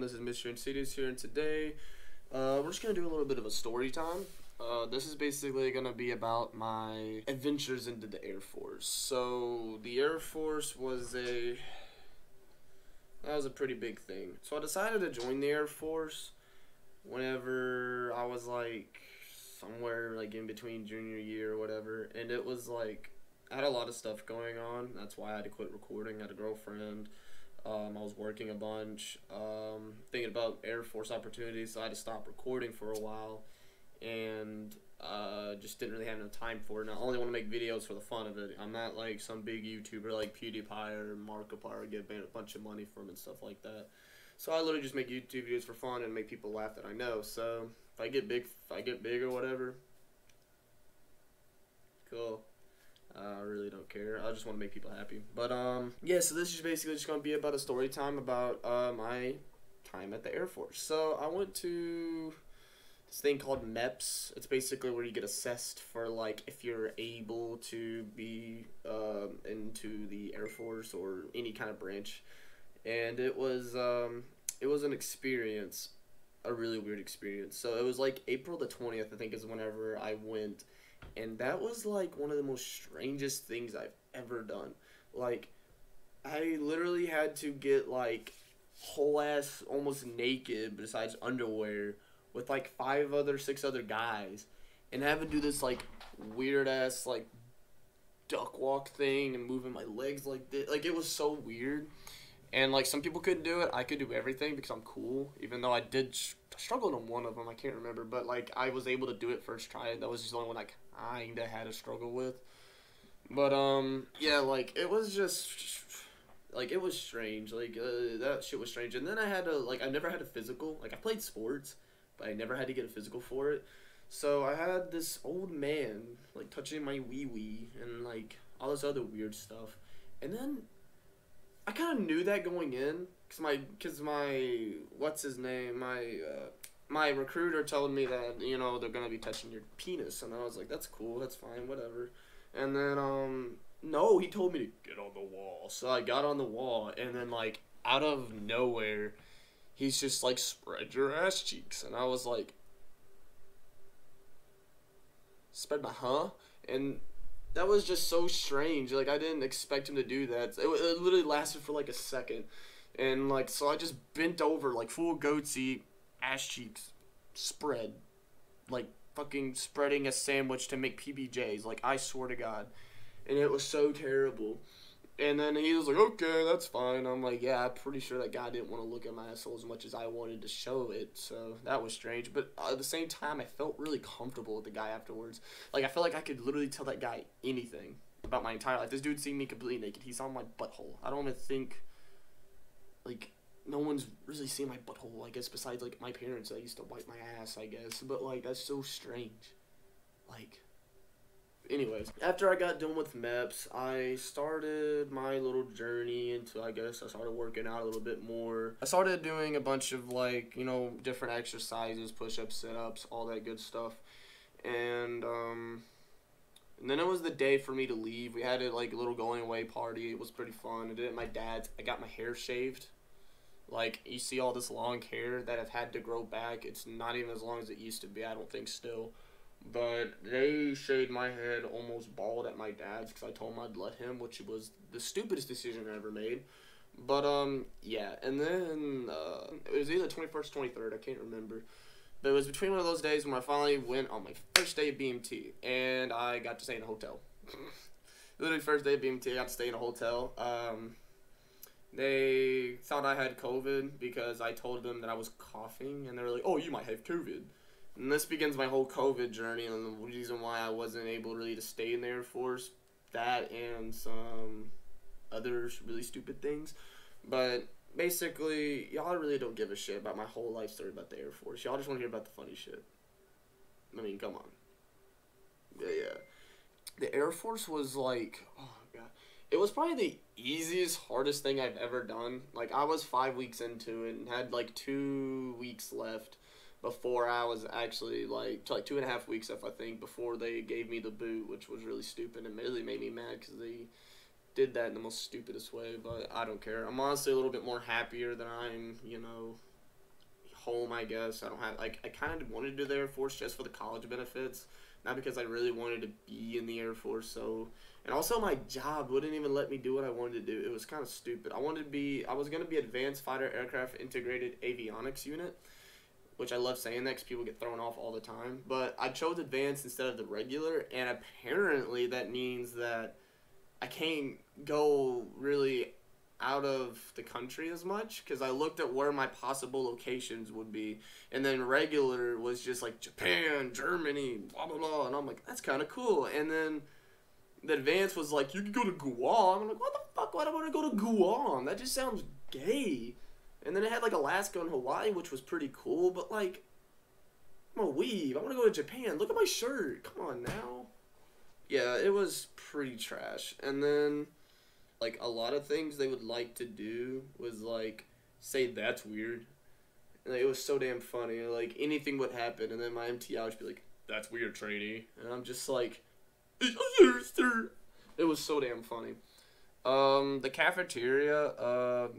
This is Mr. Insidious here, and today we're just going to do a little bit of a story time. This is basically going to be about my adventures into the Air Force. So, the Air Force was that was a pretty big thing. So, I decided to join the Air Force whenever I was like somewhere like in between junior year or whatever, and it was like I had a lot of stuff going on. That's why I had to quit recording. I had a girlfriend. I was working a bunch, thinking about Air Force opportunities, so I had to stop recording for a while, and just didn't really have enough time for it. And I only want to make videos for the fun of it. I'm not like some big YouTuber like PewDiePie or Markiplier, get a bunch of money from and stuff like that. So I literally just make YouTube videos for fun and make people laugh that I know. So if I get big or whatever, cool. I really don't care. I just want to make people happy. But, yeah, so this is basically just going to be about a story time about, my time at the Air Force. So, I went to this thing called MEPS. It's basically where you get assessed for, like, if you're able to be, into the Air Force or any kind of branch. And it was an experience, a really weird experience. So, it was, like, April the 20th, I think, is whenever I went. And that was, like, one of the most strangest things I've ever done. Like, I literally had to get, like, whole ass, almost naked, besides underwear, with, like, 6 other guys. And have to do this, like, weird-ass, like, duck walk thing and moving my legs like this. Like, it was so weird. And, like, some people couldn't do it. I could do everything because I'm cool. Even though I did struggle on one of them. I can't remember. But, like, I was able to do it first try. That was just the only one I kinda had a struggle with. But, yeah, like, it was just, like, it was strange. Like, that shit was strange. And then I had to, like, I never had a physical. Like, I played sports, but I never had to get a physical for it. So I had this old man, like, touching my wee-wee and, like, all this other weird stuff. And then I kind of knew that going in, cause my what's his name, my recruiter told me that, you know, they're gonna be touching your penis, and I was like, that's cool, that's fine, whatever. And then no, he told me to get on the wall, so I got on the wall, and then like out of nowhere, he's just like, spread your ass cheeks, and I was like, spread my and that was just so strange. Like, I didn't expect him to do that. It literally lasted for, like, a second. And, like, so I just bent over, like, full goatee, ass cheeks, spread. Like, fucking spreading a sandwich to make PBJs. Like, I swear to God. And it was so terrible. And then he was like, okay, that's fine. I'm like, yeah, I'm pretty sure that guy didn't want to look at my asshole as much as I wanted to show it. So that was strange. But at the same time, I felt really comfortable with the guy afterwards. Like, I felt like I could literally tell that guy anything about my entire life. This dude seen me completely naked. He saw my butthole. I don't even think, like, no one's really seen my butthole, I guess, besides, like, my parents that used to wipe my ass, I guess. But, like, that's so strange. Like, anyways, after I got done with MEPS, I started my little journey into, I started working out a little bit more. I started doing a bunch of, like, you know, different exercises, push-ups, sit-ups, all that good stuff. And then it was the day for me to leave. We had a, like, little going-away party. It was pretty fun. I did it at my dad's. I got my hair shaved. Like, you see all this long hair that I've had to grow back. It's not even as long as it used to be, I don't think, still. But they shaved my head almost bald at my dad's because I told him I'd let him, which was the stupidest decision I ever made. But, yeah. And then, it was either 21st, 23rd, I can't remember. But it was between one of those days when I finally went on my first day of BMT. And I got to stay in a hotel. Literally first day of BMT, I got to stay in a hotel. They thought I had COVID because I told them that I was coughing. And they were like, oh, you might have COVID. And this begins my whole COVID journey and the reason why I wasn't able really to stay in the Air Force. That and some other really stupid things. But basically, y'all really don't give a shit about my whole life story about the Air Force. Y'all just want to hear about the funny shit. I mean, come on. Yeah. The Air Force was like, oh god. It was probably the easiest, hardest thing I've ever done. Like, I was 5 weeks into it and had like 2 weeks left before I was actually, like 2.5 weeks up, I think, before they gave me the boot, which was really stupid and really made me mad because they did that in the most stupidest way, but I don't care. I'm honestly a little bit more happier that I'm, you know, home, I guess. I don't have, like, I kind of wanted to do the Air Force just for the college benefits, not because I really wanted to be in the Air Force. So, and also my job wouldn't even let me do what I wanted to do. It was kind of stupid. I was going to be Advanced Fighter Aircraft Integrated Avionics Unit, which I love saying that because people get thrown off all the time. But I chose advanced instead of the regular, and apparently that means that I can't go really out of the country as much, because I looked at where my possible locations would be, and then regular was just like Japan, Germany, blah blah blah, and I'm like, that's kind of cool. And then the advanced was like, you could go to Guam. I'm like, what the fuck? Why do I want to go to Guam? That just sounds gay. And then it had like Alaska and Hawaii, which was pretty cool, but like, I'm a weeb. I want to go to Japan. Look at my shirt. Come on now. Yeah, it was pretty trash. And then, like, a lot of things they would like to do was, like, say that's weird. And, like, it was so damn funny. Like, anything would happen, and then my MTI would be like, that's weird, trainee. And I'm just like, it was so damn funny. The cafeteria,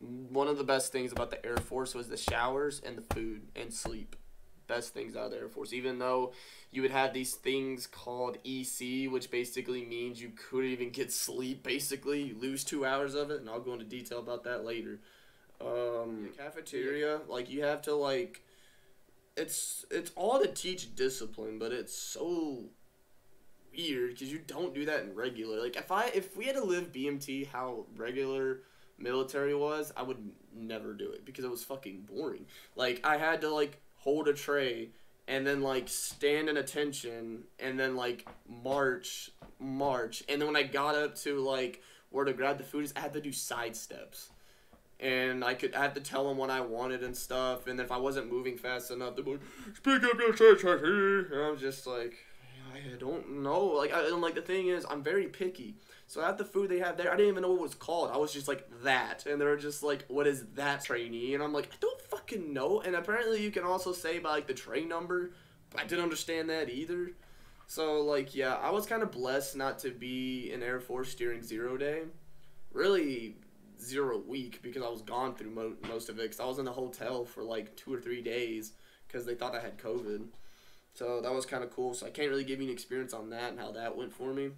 one of the best things about the Air Force was the showers and the food and sleep. Best things out of the Air Force, even though you would have these things called EC, which basically means you couldn't even get sleep. Basically, you lose 2 hours of it, and I'll go into detail about that later. The cafeteria, like, you have to, like, it's all to teach discipline, but it's so weird because you don't do that in regular. Like, if we had to live BMT how regular military was, I would never do it because it was fucking boring. Like, I had to, like, hold a tray and then, like, stand in attention and then, like, march, and then when I got up to, like, where to grab the food, I had to do side steps, and I had to tell them what I wanted and stuff, and then if I wasn't moving fast enough, they'd be like, speak up your side, and I'm just like, I don't know. Like, like, the thing is, I'm very picky. So at the food they had there, I didn't even know what it was called. I was just like, that. And they were just like, what is that, trainee? And I'm like, I don't fucking know. And apparently you can also say by, like, the tray number. But I didn't understand that either. So, like, yeah, I was kind of blessed not to be in Air Force during 0 day. Really, 0 week, because I was gone through most of it. Because I was in the hotel for, like, 2 or 3 days because they thought I had COVID. So that was kind of cool. So I can't really give you an experience on that and how that went for me.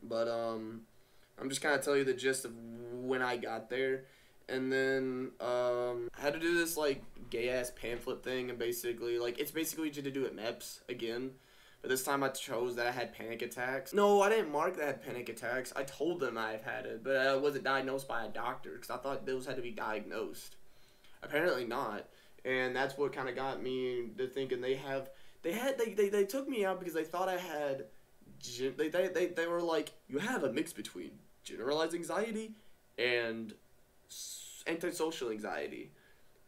But I'm just kind of telling you the gist of when I got there. And then I had to do this, like, gay-ass pamphlet thing. And basically, like, it's basically just to do at MEPS again. But this time I chose that I had panic attacks. No, I didn't mark that I had panic attacks. I told them I've had it. But I wasn't diagnosed by a doctor because I thought those had to be diagnosed. Apparently not. And that's what kind of got me to thinking they took me out because they thought I had... They were like, you have a mix between generalized anxiety and antisocial anxiety,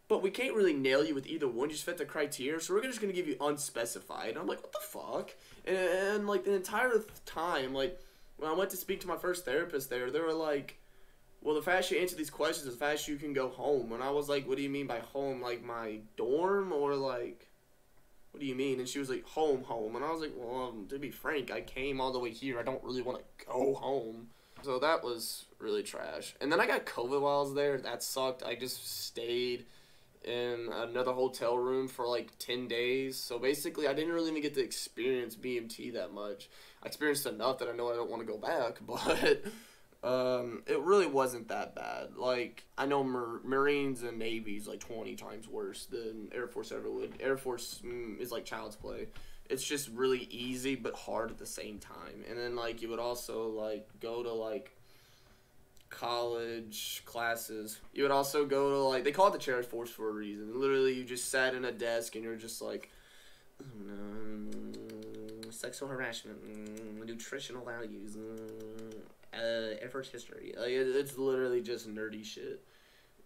but we can't really nail you with either one. You just fit the criteria, so we're just gonna give you unspecified. And I'm like, what the fuck? And like, the entire time, like, when I went to speak to my first therapist there, they were like, well, the faster you answer these questions, the faster you can go home. And I was like, what do you mean by home? Like, my dorm, or like, what do you mean? And she was like, home. And I was like, well, to be frank, I came all the way here. I don't really want to go home. So that was really trash. And then I got COVID while I was there. That sucked. I just stayed in another hotel room for like 10 days. So basically, I didn't really even get to experience BMT that much. I experienced enough that I know I don't want to go back, but... it really wasn't that bad. Like, I know Marines and Navy's like 20 times worse than Air Force ever would. Air Force is like child's play. It's just really easy but hard at the same time. And then, like, you would also, like, go to, like, college classes. You would also go to, like, they call it the Chair Force for a reason. Literally, you just sat in a desk and you're just like, sexual harassment, nutritional values, Air Force history. Like, it's literally just nerdy shit.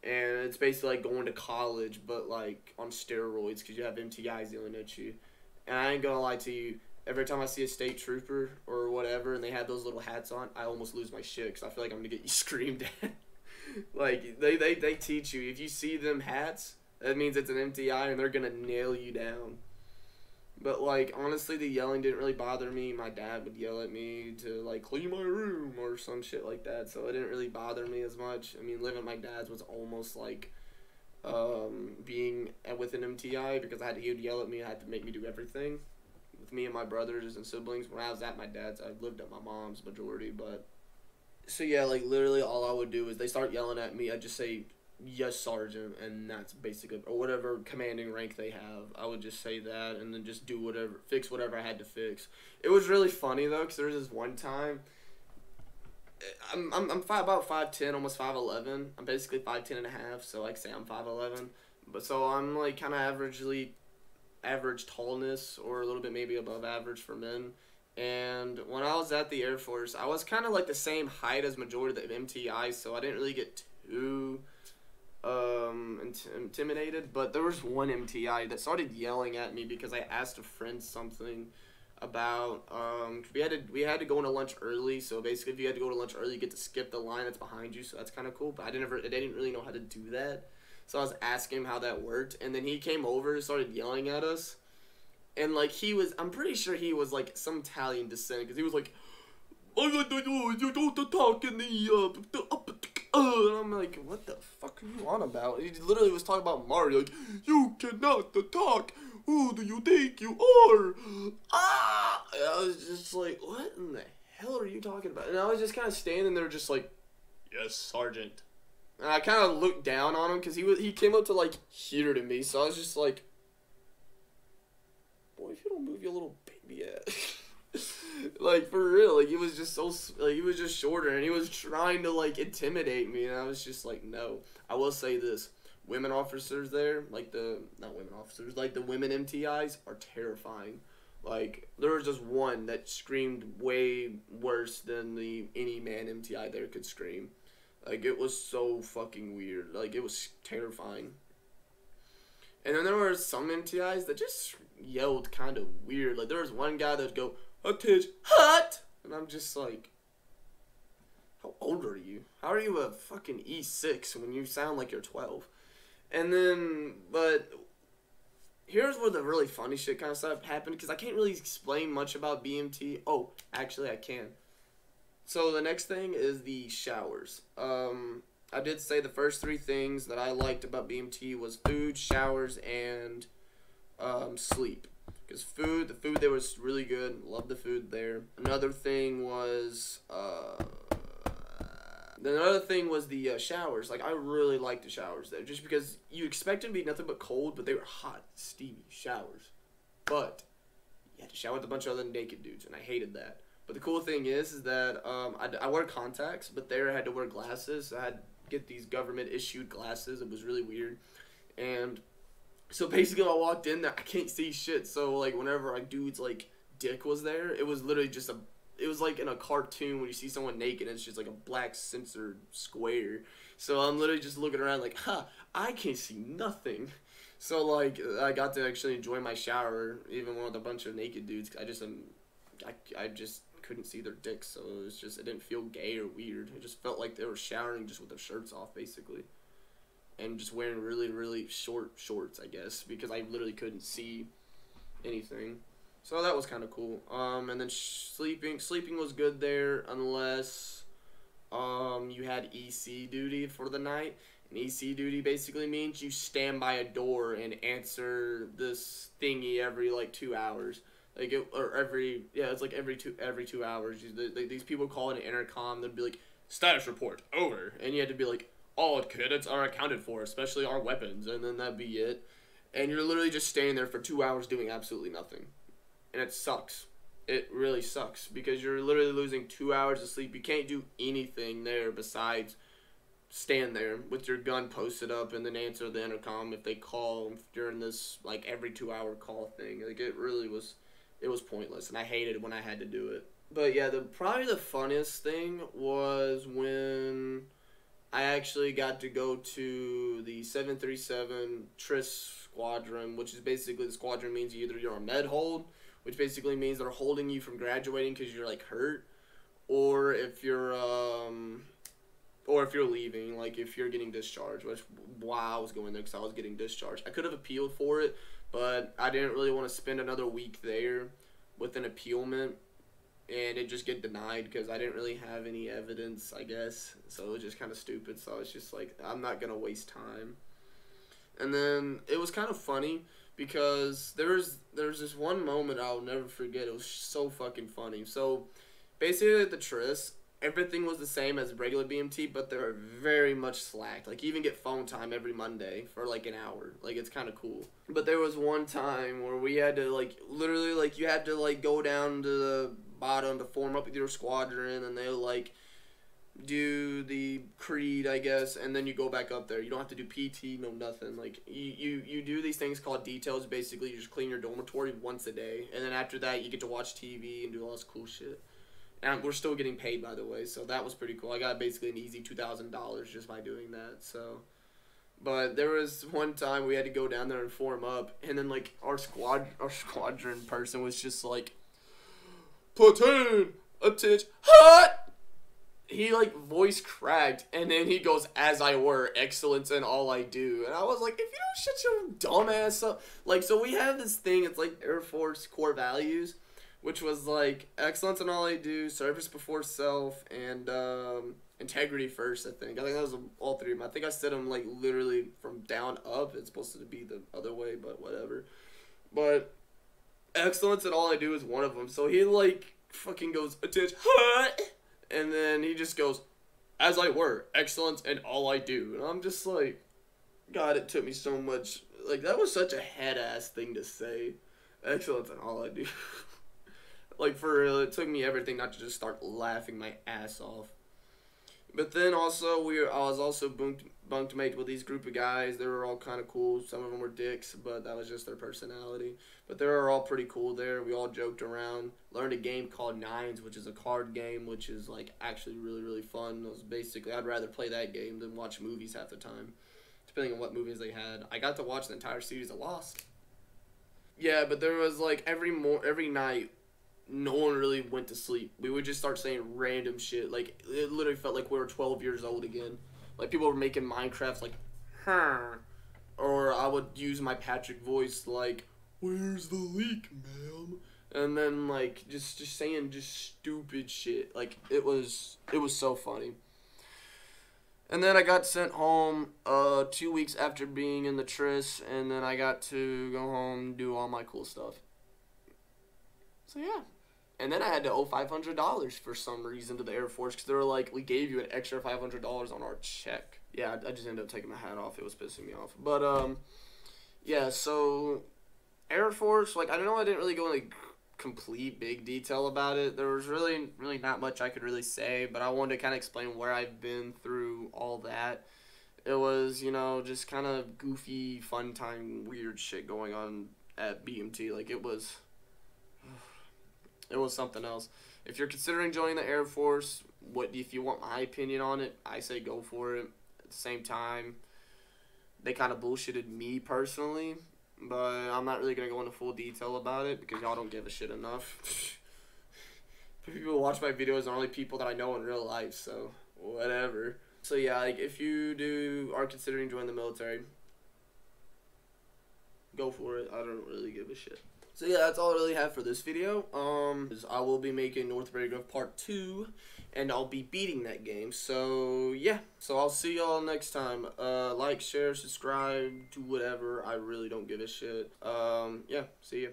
And it's basically like going to college, but, like, on steroids, because you have MTIs yelling at you. And I ain't gonna lie to you, every time I see a state trooper or whatever, and they have those little hats on, I almost lose my shit, because I feel like I'm gonna get you screamed at. Like, they teach you, if you see them hats, that means it's an MTI, and they're gonna nail you down. But, like, honestly, the yelling didn't really bother me. My dad would yell at me to, like, clean my room or some shit like that, so it didn't really bother me as much. I mean, living at my dad's was almost like being with an MTI because he would yell at me. I had to make me do everything with me and my brothers and siblings. When I was at my dad's, I lived at my mom's majority, but so yeah, like literally all I would do is they start yelling at me. I'd just say yes, sergeant, and that's basically or whatever commanding rank they have. I would just say that and then just do whatever, fix whatever I had to fix. It was really funny though, because there was this one time. I'm about 5'10", almost 5'11". I'm basically 5'10 and a half, so like say I'm 5'11", but so I'm like kind of average tallness or a little bit maybe above average for men. And when I was at the Air Force, I was kind of like the same height as majority of the MTI, so I didn't really get too intimidated. But there was one MTI that started yelling at me because I asked a friend something about we had to go into lunch early, so basically if you had to go to lunch early you get to skip the line that's behind you, so that's kind of cool, but I didn't really know how to do that, so I was asking him how that worked, and then he came over and started yelling at us, and like I'm pretty sure he was like some Italian descent, because he was like, you don't talk in the and I'm like, what the fuck are you on about? He literally was talking about Mario, like, you cannot talk. Who do you think you are? Ah! And I was just like, what in the hell are you talking about? And I was just kind of standing there just like, yes, sergeant. And I kind of looked down on him because he came up to like here to me. So I was just like, boy, if you don't move your little baby ass. Like, for real. Like, he was just so, like, he was just shorter and he was trying to like intimidate me. And I was just like, no. I will say this. Women officers there, like not women officers, like the women MTIs are terrifying. Like, there was just one that screamed way worse than any man MTI there could scream. Like, it was so fucking weird. Like, it was terrifying. And then there were some MTIs that just yelled kind of weird. Like, there was one guy that would go, hut! And I'm just like, how old are you? How are you a fucking E6 when you sound like you're 12? And then, but here's where the really funny shit kind of stuff happened, because I can't really explain much about BMT. Oh, actually I can. So the next thing is the showers. I did say the first three things that I liked about BMT was food, showers, and sleep. Because the food there was really good. Loved the food there. Another thing was the showers. Like, I really liked the showers there, just because you expect them to be nothing but cold, but they were hot, steamy showers. But you had to shower with a bunch of other naked dudes, and I hated that. But the cool thing is that I wear contacts, but there I had to wear glasses. I had to get these government-issued glasses. It was really weird. And so basically when I walked in there, I can't see shit. So, like, whenever a dude's, like, dick was there, it was literally just it was like in a cartoon when you see someone naked and it's just like a black censored square. So I'm literally just looking around like, I can't see nothing. So, like, I got to actually enjoy my shower even with a bunch of naked dudes. I just couldn't see their dicks, so it didn't feel gay or weird. It just felt like they were showering just with their shirts off, basically. And just wearing really, really short shorts, I guess, because I literally couldn't see anything. So that was kind of cool. And then sleeping was good there, unless you had EC duty for the night. And EC duty basically means you stand by a door and answer this thingy every like 2 hours. Like it's like every 2 hours. These people call it an intercom. They'd be like, status report over, and you had to be like, all cadets are accounted for, especially our weapons, and then that'd be it. And you're literally just standing there for 2 hours doing absolutely nothing. And it sucks. It really sucks, because you're literally losing 2 hours of sleep. You can't do anything there besides stand there with your gun posted up and then answer the intercom if they call during this, like, every 2 hour call thing. Like, it was pointless, and I hated it when I had to do it. But yeah, probably the funniest thing was when I actually got to go to the 737 TRIS squadron, which is basically, the squadron means either you're a med hold, which basically means they're holding you from graduating because you're like hurt, or if you're leaving, like if you're getting discharged, which I was going there because I was getting discharged. I could have appealed for it, but I didn't really want to spend another week there with an appealment and it just get denied because I didn't really have any evidence, I guess. So it was just kind of stupid. So it's just like, I'm not going to waste time. And then it was kind of funny because there's this one moment I'll never forget. It was so fucking funny. So basically at the Tris, everything was the same as regular BMT, but they're very much slacked. Like, you even get phone time every Monday for like an hour. Like, it's kind of cool. But there was one time where we had to, like, literally, like, you had to, like, go down to the bottom to form up with your squadron, and they'll, like, do the creed, I guess, and then you go back up there. You don't have to do PT, no nothing. Like, you do these things called details. Basically, you just clean your dormitory once a day, and then after that, you get to watch TV and do all this cool shit. And we're still getting paid, by the way, so that was pretty cool. I got basically an easy $2,000 just by doing that, so. But there was one time we had to go down there and form up, and then, like, our squadron person was just like, platoon, attention, hot! He, like, voice cracked, and then he goes, as I were, excellence in all I do. And I was like, if you don't shut your dumb ass up. Like, so we have this thing, it's like Air Force core values, which was like excellence in all I do, service before self, and integrity first, I think. I think that was all three of them. I think I said them like literally from down up. It's supposed to be the other way, but whatever. But excellence in all I do is one of them. So he like fucking goes, attention, hut! And then he just goes, as I were, excellence in all I do. And I'm just like, God, it took me so much. Like, that was such a head-ass thing to say. Excellence in all I do. Like, for real, it took me everything not to just start laughing my ass off. But then also, I was also bunked mate with these group of guys. They were all kind of cool. Some of them were dicks, but that was just their personality. But they were all pretty cool there. We all joked around. Learned a game called Nines, which is a card game, which is, like, actually really, really fun. It was basically, I'd rather play that game than watch movies half the time, depending on what movies they had. I got to watch the entire series of Lost. Yeah, but there was, like, every night, no one really went to sleep. We would just start saying random shit. Like, it literally felt like we were 12 years old again. Like, people were making Minecrafts like, huh. Or I would use my Patrick voice like, where's the leak, ma'am? And then, like, just saying just stupid shit. Like, it was so funny. And then I got sent home 2 weeks after being in the Tris, and then I got to go home and do all my cool stuff. So, yeah. And then I had to owe $500 for some reason to the Air Force because they were like, we gave you an extra $500 on our check. Yeah, I just ended up taking my hat off. It was pissing me off. But, yeah, so Air Force, like, I know I didn't really go into complete big detail about it. There was really not much I could really say, but I wanted to kind of explain where I've been through all that. It was, you know, just kind of goofy, fun time, weird shit going on at BMT. Like, it was something else. If you're considering joining the Air Force, if you want my opinion on it, I say go for it. At the same time, they kind of bullshitted me personally, but I'm not really going to go into full detail about it because y'all don't give a shit enough. People who watch my videos are only people that I know in real life, so whatever. So yeah, like, if you are considering joining the military, go for it. I don't really give a shit. So yeah, that's all I really have for this video. I will be making North Radiograph Part 2, and I'll be beating that game. So yeah, so I'll see y'all next time. Like, share, subscribe, do whatever. I really don't give a shit. Yeah, see ya.